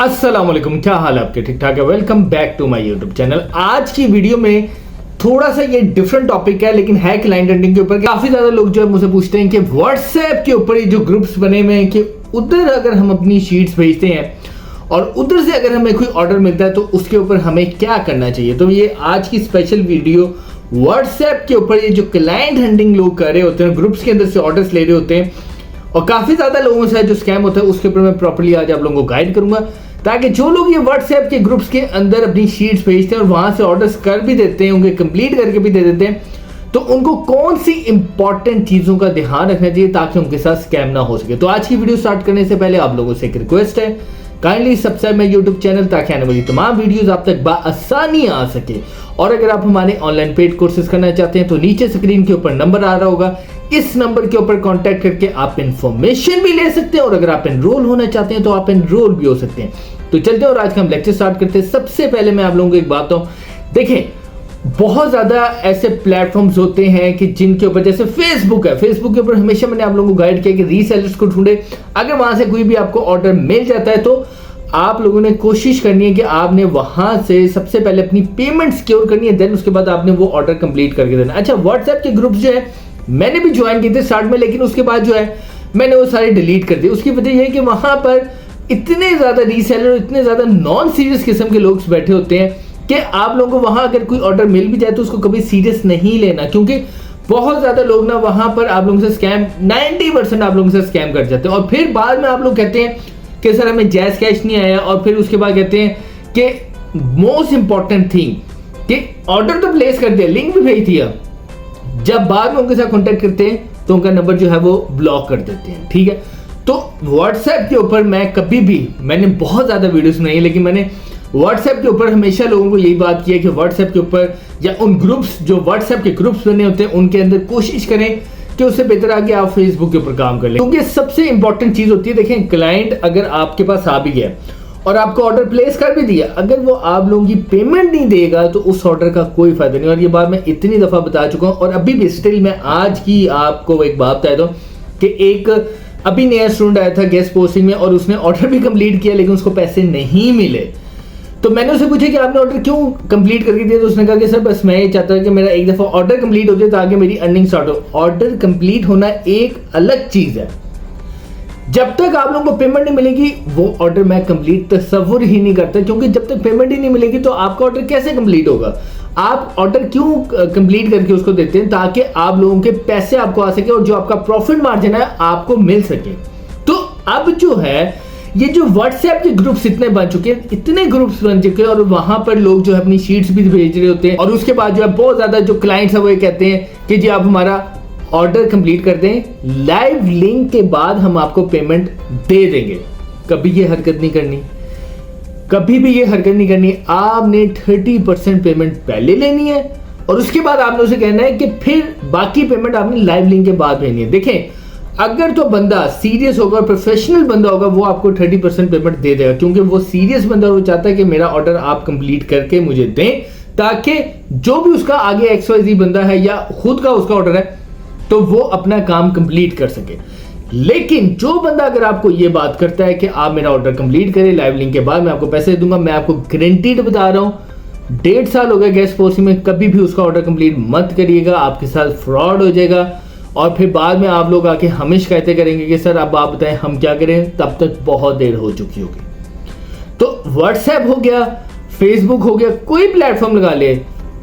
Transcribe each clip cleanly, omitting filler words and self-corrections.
अस्सलाम वालेकुम, क्या हाल है आपके? ठीक ठाक है। Welcome back to my YouTube channel. आज की वीडियो में थोड़ा सा ये डिफरेंट टॉपिक है, लेकिन है क्लाइंट हंटिंग के ऊपर। काफी ज्यादा लोग जो है मुझसे पूछते हैं कि व्हाट्सएप के ऊपर ये जो ग्रुप्स बने हुए हैं कि उधर अगर हम अपनी शीट्स भेजते हैं और उधर से अगर हमें कोई ऑर्डर मिलता है तो उसके ऊपर हमें क्या करना चाहिए। तो ये आज की स्पेशल वीडियो व्हाट्सएप के ऊपर, ये जो क्लाइंट हंटिंग लोग कर रहे होते हैं, ग्रुप्स के अंदर से ऑर्डर्स ले रहे होते हैं और काफी ज्यादा लोगों से जो स्कैम होता है उसके ऊपर मैं प्रॉपर्ली आज आप लोगों को गाइड करूंगा, ताकि जो लोग ये व्हाट्सएप के ग्रुप्स के अंदर अपनी शीट्स भेजते हैं और वहां से ऑर्डर्स कर भी देते हैं, उनके कंप्लीट करके भी दे देते हैं, तो उनको कौन सी इंपॉर्टेंट चीजों का ध्यान रखना चाहिए ताकि उनके साथ स्कैम ना हो सके। तो आज की वीडियो स्टार्ट करने से पहले आप लोगों से एक रिक्वेस्ट है, kindly subscribe my YouTube channel ताकि आने वाली तमाम वीडियोस आप तक आसानी आ सके। और अगर आप हमारे ऑनलाइन पेड कोर्सेज करना चाहते हैं तो नीचे स्क्रीन के ऊपर नंबर आ रहा होगा, इस नंबर के ऊपर कांटेक्ट करके आप इंफॉर्मेशन भी ले सकते हैं और अगर आप एनरोल होना चाहते हैं तो आप एनरोल भी हो सकते हैं। तो चलते हैं और आज का हम लेक्चर स्टार्ट करते हैं। सबसे पहले मैं आप लोगों को एक बात बताऊं, देखें बहुत ज्यादा ऐसे प्लेटफॉर्म्स होते हैं कि जिनके ऊपर, जैसे फेसबुक है, फेसबुक के ऊपर हमेशा मैंने आप लोगों को गाइड किया कि रीसेलर्स को ढूंढे। अगर वहां से कोई भी आपको ऑर्डर मिल जाता है तो आप लोगों ने कोशिश करनी है कि आपने वहां से सबसे पहले अपनी पेमेंट सिक्योर करनी है, देन उसके बाद आपने वो ऑर्डर कंप्लीट करके देना। अच्छा, व्हाट्सएप के ग्रुप जो है मैंने भी ज्वाइन किए थे स्टार्ट में, लेकिन उसके बाद जो है मैंने वो सारे डिलीट कर दिए। उसकी वजह यह है कि वहां पर इतने ज्यादा रीसेलर, इतने ज्यादा नॉन सीरियस किस्म के लोग बैठे होते हैं कि आप लोगों को वहां अगर कोई ऑर्डर मिल भी जाए तो उसको कभी सीरियस नहीं लेना, क्योंकि बहुत ज्यादा लोग ना वहां पर आप लोगों से स्कैम, 90% आप लोगों से स्कैम कर जाते हैं। और फिर बाद में आप लोग कहते हैं कि सर हमें जैज कैश नहीं आया, और फिर उसके बाद कहते हैं कि मोस्ट इंपॉर्टेंट थिंग कि ऑर्डर तो प्लेस कर दिया, लिंक भी भेज दिया, जब बाद में उनके साथ कांटेक्ट करते हैं तो उनका नंबर जो है वो ब्लॉक कर देते हैं। ठीक है, तो व्हाट्सएप के ऊपर मैं कभी भी, मैंने बहुत ज्यादा वीडियोस बनाई है, लेकिन मैंने व्हाट्सएप के ऊपर हमेशा लोगों को यही बात की है कि व्हाट्सएप के ऊपर या उन ग्रुप्स, जो व्हाट्सएप के ग्रुप्स बने होते हैं उनके अंदर कोशिश करें कि उससे बेहतर आगे आप फेसबुक के ऊपर काम कर लें, क्योंकि सबसे इंपॉर्टेंट चीज होती है, देखें क्लाइंट अगर आपके पास आ भी गया और आपको ऑर्डर प्लेस कर भी दिया, अगर वो आप लोगों की पेमेंट नहीं देगा तो उस ऑर्डर का कोई फायदा नहीं। और ये बात मैं इतनी दफा बता चुका हूं और अभी भी स्टिल मैं आज की आपको एक बात बता दूं कि एक अभी नया स्टूडेंट आया था गेस्ट पोस्टिंग में और उसने ऑर्डर भी कंप्लीट किया लेकिन उसको पैसे नहीं मिले। तो मैंने उससे पूछा कि आपने ऑर्डर क्यों कंप्लीट करके दिया, तो उसने कहा कि सर बस मैं ये चाहता हूं कि मेरा एक दफा ऑर्डर कंप्लीट हो जाए ताकि मेरी अर्निंग स्टार्ट हो। ऑर्डर कंप्लीट होना एक अलग चीज है, जब तक आप लोगों को पेमेंट नहीं मिलेगी वो ऑर्डर मैं कंप्लीट तस्वुर ही नहीं करता, क्योंकि जब तक पेमेंट ही नहीं मिलेगी तो आपका ऑर्डर कैसे कंप्लीट होगा। आप ऑर्डर क्यों कंप्लीट करके उसको देते हैं, ताकि आप लोगों के पैसे आपको आ सके और जो आपका प्रॉफिट मार्जिन है आपको मिल सके। तो अब जो है ये जो व्हाट्सएप के ग्रुप्स इतने बन चुके हैं, इतने ग्रुप्स बन चुके हैं और वहां पर लोग जो है अपनी शीट्स भी भेज रहे होते हैं और उसके बाद जो है बहुत ज्यादा जो क्लाइंट्स है वो ये कहते हैं कि जी आप हमारा ऑर्डर कंप्लीट कर दें, लाइव लिंक के बाद हम आपको पेमेंट दे देंगे। कभी ये हरकत नहीं करनी, कभी भी ये हरकत नहीं करनी। आपने 30% पेमेंट पहले लेनी है और उसके बाद आपने उसे कहना है कि फिर बाकी पेमेंट आपने लाइव लिंक के बाद भेजनी है। देखें, अगर तो बंदा सीरियस होगा, प्रोफेशनल बंदा होगा, वो आपको 30% पेमेंट दे देगा, क्योंकि वो सीरियस बंदा, वो चाहता है कि मेरा ऑर्डर आप कंप्लीट करके मुझे दें, ताकि जो भी उसका आगे XYZ बंदा है या खुद का उसका ऑर्डर है तो वो अपना काम कंप्लीट कर सके। लेकिन जो बंदा अगर आपको ये बात करता है कि आप मेरा ऑर्डर कंप्लीट करें, लाइव लिंक के बाद मैं आपको पैसे दूंगा, मैं आपको गारंटीड बता रहा हूं, 1.5 साल हो गया गेस्ट पोस्टिंग में, कभी भी उसका ऑर्डर कंप्लीट मत करिएगा, आपके साथ फ्रॉड हो जाएगा और फिर बाद में आप लोग आके हमें शिकायतें करेंगे कि सर अब आप बताएं हम क्या करें, तब तक बहुत देर हो चुकी होगी। तो व्हाट्सएप हो गया, फेसबुक हो गया, कोई प्लेटफॉर्म लगा ले,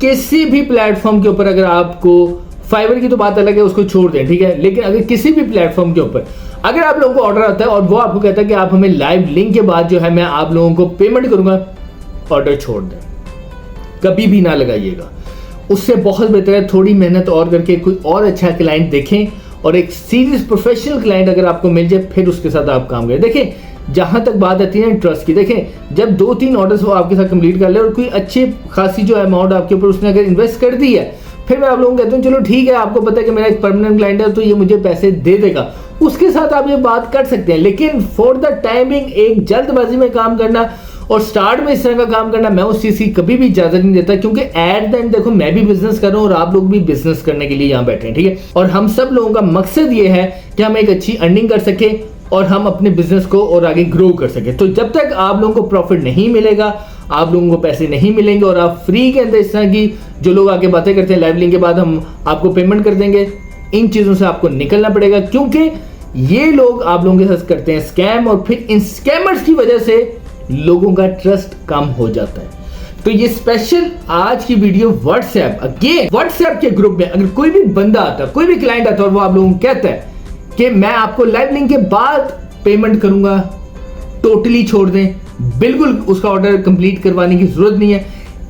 किसी भी प्लेटफॉर्म के ऊपर, अगर आपको फाइवर की तो बात अलग है, उसको छोड़ दें, ठीक है, लेकिन अगर किसी भी प्लेटफॉर्म के ऊपर अगर आप लोगों को ऑर्डर आता है और वो आपको कहता है कि आप हमें लाइव लिंक के बाद जो है मैं आप लोगों को पेमेंट करूंगा, ऑर्डर छोड़ दें, कभी भी ना लगाइएगा। उससे बहुत बेहतर है थोड़ी मेहनत और करके कोई और अच्छा क्लाइंट देखें और एक सीरियस प्रोफेशनल क्लाइंट अगर आपको मिल जाए फिर उसके साथ आप काम करें। देखें, जहां तक बात आती है ट्रस्ट की, देखें जब 2-3 ऑर्डर्स वो आपके साथ कंप्लीट कर ले और कोई अच्छी खासी जो अमाउंट आपके ऊपर उसने अगर इन्वेस्ट कर दी है, फिर मैं आप लोगों को कहता हूँ चलो ठीक है, आपको पता है कि मेरा एक परमानेंट क्लाइंट है तो ये मुझे पैसे दे देगा, उसके साथ आप ये बात कर सकते हैं। लेकिन फॉर द टाइमिंग एक जल्दबाजी में काम करना और स्टार्ट में इस तरह का काम करना, मैं उस चीज की कभी भी इजाजत नहीं देता, क्योंकि एट द एंड देखो मैं भी बिजनेस कर रहा हूँ और आप लोग भी बिजनेस करने के लिए यहाँ बैठे हैं, ठीक है, और हम सब लोगों का मकसद ये है कि हम एक अच्छी अर्निंग कर सके और हम अपने बिजनेस को और आगे ग्रो कर सके। तो जब तक आप लोगों को प्रॉफिट नहीं मिलेगा, आप लोगों को पैसे नहीं मिलेंगे और आप फ्री के अंदर इस तरह की जो लोग आके बातें करते हैं लाइव लिंक के बाद हम आपको पेमेंट कर देंगे, इन चीजों से आपको निकलना पड़ेगा, क्योंकि ये लोग आप लोगों के साथ करते हैं स्कैम और फिर इन स्कैमर्स की वजह से लोगों का ट्रस्ट कम हो जाता है। तो ये स्पेशल आज की वीडियो व्हाट्सएप के ग्रुप में अगर कोई भी बंदा आता, कोई भी क्लाइंट आता और वो आप लोगों को कहता है कि मैं आपको लाइव लिंक के बाद पेमेंट करूंगा, टोटली छोड़ दें, बिल्कुल उसका ऑर्डर कंप्लीट करवाने की जरूरत नहीं है,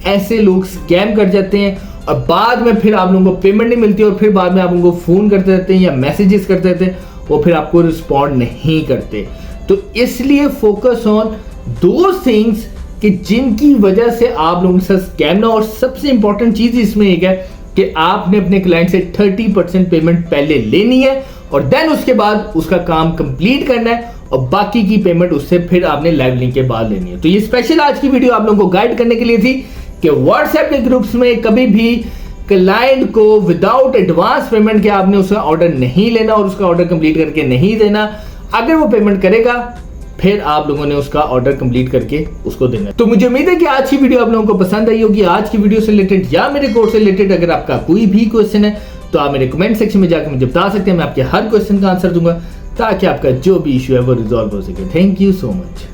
ऐसे लोग स्कैम कर जाते हैं और बाद में फिर आप लोगों को पेमेंट नहीं मिलती और फिर बाद में आप उनको फोन करते रहते हैं या मैसेजेस करते रहते हैं, वो फिर आपको रिस्पॉन्ड नहीं करते। तो इसलिए फोकस ऑन दोज थिंग्स कि जिनकी वजह से आप लोगों के साथ स्कैम ना। और सबसे इंपॉर्टेंट चीज इसमें एक है कि आपने अपने क्लाइंट से 30% पेमेंट पहले लेनी है और देन उसके बाद उसका काम कंप्लीट करना है और बाकी की पेमेंट उससे फिर आपने लाइव लिंक के बाद लेनी है। तो ये स्पेशल आज की वीडियो आप लोगों को गाइड करने के लिए थी कि व्हाट्सएप के ग्रुप्स में कभी भी क्लाइंट को विदाउट एडवांस पेमेंट के आपने उसका ऑर्डर नहीं लेना और उसका ऑर्डर कंप्लीट करके नहीं देना। अगर वो पेमेंट करेगा फिर आप लोगों ने उसका ऑर्डर कंप्लीट करके उसको देना। तो मुझे उम्मीद है कि आज की वीडियो आप लोगों को पसंद आई होगी। आज की वीडियो से रिलेटेड या मेरे कोर्स से रिलेटेड अगर आपका कोई भी क्वेश्चन है तो आप मेरे कमेंट सेक्शन में जाकर मुझे बता सकते हैं, मैं आपके हर क्वेश्चन का आंसर दूंगा ताकि आपका जो भी इश्यू है वो रिजॉल्व हो सके। Thank you so much.